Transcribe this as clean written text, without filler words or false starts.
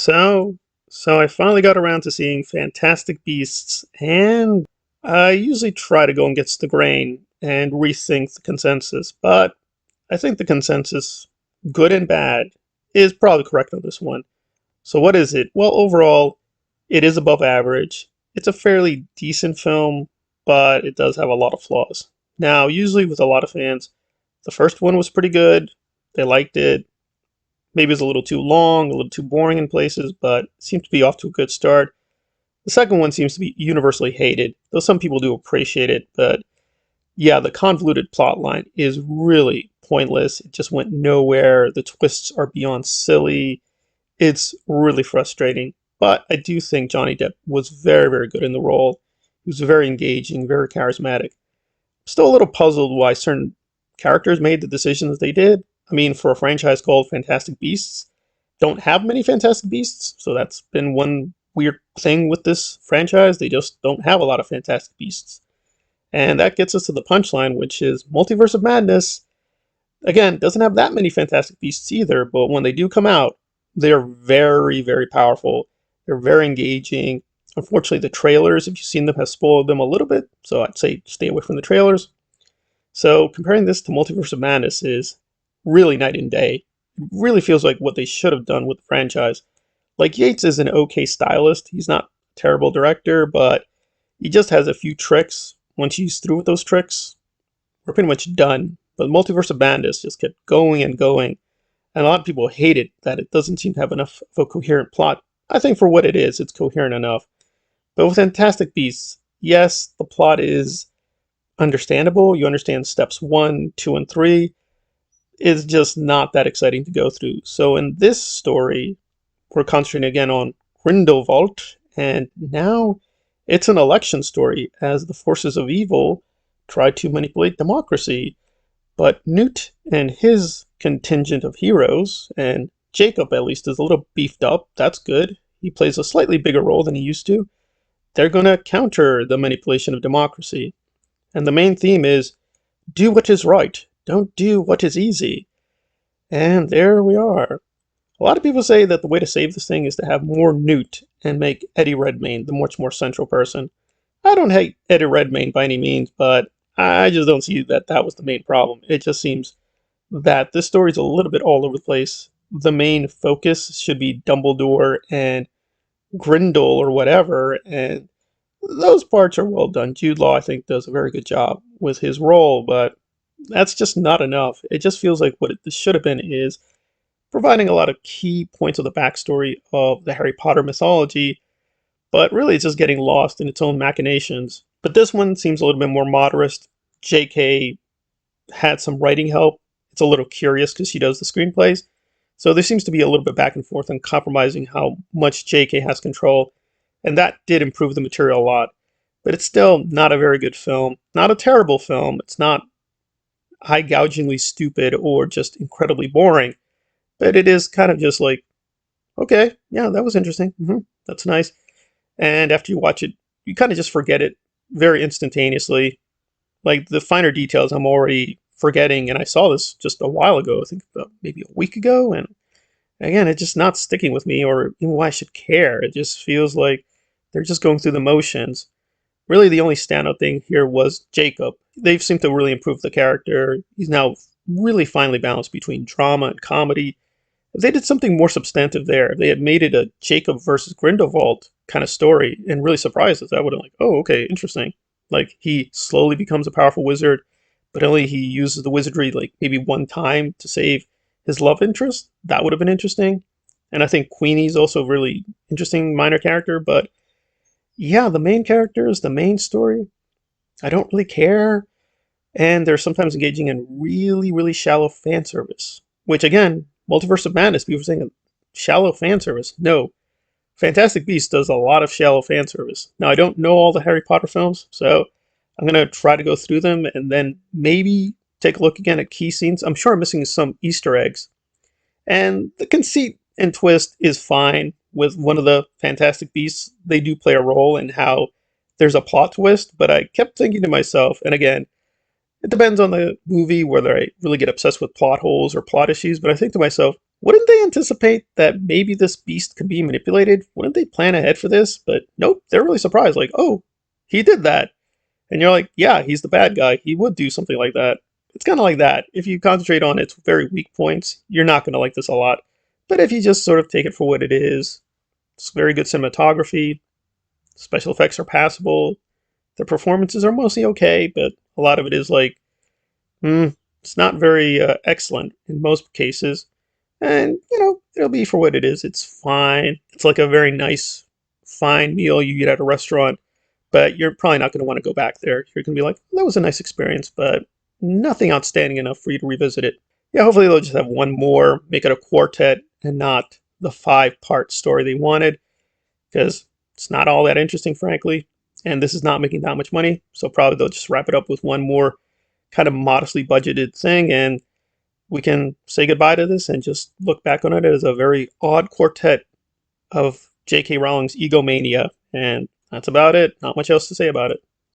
So, so I finally got around to seeing Fantastic Beasts, and I usually try to go against the grain and rethink the consensus, but I think the consensus, good and bad, is probably correct on this one. So what is it? Well, overall, it is above average. It's a fairly decent film, but it does have a lot of flaws. Now, usually with a lot of fans, the first one was pretty good. They liked it. Maybe it's a little too long, a little too boring in places, but seems to be off to a good start. The second one seems to be universally hated, though some people do appreciate it, but yeah, the convoluted plot line is really pointless. It just went nowhere. The twists are beyond silly. It's really frustrating. But I do think Johnny Depp was very, very good in the role. He was very engaging, very charismatic. Still a little puzzled why certain characters made the decisions they did. I mean, for a franchise called Fantastic Beasts, don't have many Fantastic Beasts, so that's been one weird thing with this franchise. They just don't have a lot of Fantastic Beasts. And that gets us to the punchline, which is Multiverse of Madness. Again, doesn't have that many Fantastic Beasts either, but when they do come out, they're very, very powerful. They're very engaging. Unfortunately, the trailers, if you've seen them, have spoiled them a little bit, so I'd say stay away from the trailers. So comparing this to Multiverse of Madness is really night and day. It really feels like what they should have done with the franchise. Like, Yates is an okay stylist. He's not a terrible director, but he just has a few tricks. Once he's through with those tricks, we're pretty much done. But Multiverse of Madness just kept going and going. And a lot of people hate it that it doesn't seem to have enough of a coherent plot. I think for what it is, it's coherent enough. But with Fantastic Beasts, yes, the plot is understandable. You understand steps 1, 2, and 3. It's just not that exciting to go through. So in this story, we're concentrating again on Grindelwald, and now it's an election story as the forces of evil try to manipulate democracy. But Newt and his contingent of heroes, and Jacob at least is a little beefed up, that's good. He plays a slightly bigger role than he used to. They're going to counter the manipulation of democracy. And the main theme is do what is right, don't do what is easy. And there we are. A lot of people say that the way to save this thing is to have more Newt and make Eddie Redmayne the much more central person. I don't hate Eddie Redmayne by any means, but I just don't see that that was the main problem. It just seems that this story's a little bit all over the place. The main focus should be Dumbledore and Grindel or whatever, and those parts are well done. Jude Law, I think, does a very good job with his role, but that's just not enough. It just feels like what this should have been is providing a lot of key points of the backstory of the Harry Potter mythology, but really it's just getting lost in its own machinations. But this one seems a little bit more moderate. JK had some writing help. It's a little curious because she does the screenplays. So there seems to be a little bit back and forth and compromising how much JK has control. And that did improve the material a lot. But it's still not a very good film. Not a terrible film. It's not eye-gougingly stupid or just incredibly boring. But it is kind of just like, okay, yeah, that was interesting. That's nice. And after you watch it, you kind of just forget it very instantaneously. Like the finer details, I'm already forgetting, and I saw this just a while ago. I think about maybe a week ago, and again, it's just not sticking with me, or even why I should care. It just feels like they're just going through the motions. Really, the only standout thing here was Jacob. They've seemed to really improve the character. He's now really finely balanced between drama and comedy. If they did something more substantive there, if they had made it a Jacob versus Grindelwald kind of story and really surprised us, I would have like, oh, okay, interesting. Like, he slowly becomes a powerful wizard, but only he uses the wizardry like maybe one time to save his love interest. That would have been interesting. And I think Queenie's also a really interesting minor character, but yeah, the main characters, the main story, I don't really care. And they're sometimes engaging in really, really shallow fan service, which again, Multiverse of Madness, people are saying shallow fan service. No, Fantastic Beasts does a lot of shallow fan service. Now, I don't know all the Harry Potter films, so I'm going to try to go through them and then maybe take a look again at key scenes. I'm sure I'm missing some Easter eggs. And the conceit and twist is fine with one of the Fantastic Beasts. They do play a role in how there's a plot twist, but I kept thinking to myself, and again, it depends on the movie whether I really get obsessed with plot holes or plot issues, but I think to myself, Wouldn't they anticipate that maybe this beast could be manipulated? Wouldn't they plan ahead for this? But nope, they're really surprised. Like, oh, he did that. And you're like, yeah, he's the bad guy. He would do something like that. It's kind of like that. If you concentrate on its very weak points, you're not going to like this a lot. But if you just sort of take it for what it is, it's very good cinematography. Special effects are passable. The performances are mostly okay, but a lot of it is like, it's not very excellent in most cases. And, it'll be for what it is. It's fine. It's like a very nice, fine meal you eat at a restaurant, but you're probably not going to want to go back there. You're going to be like, that was a nice experience, but nothing outstanding enough for you to revisit it. Yeah, hopefully they'll just have one more, make it a quartet and not the 5-part story they wanted, because it's not all that interesting, frankly. And this is not making that much money, so probably they'll just wrap it up with one more kind of modestly budgeted thing, and we can say goodbye to this and just look back on it as a very odd quartet of J.K. Rowling's egomania. And that's about it. Not much else to say about it.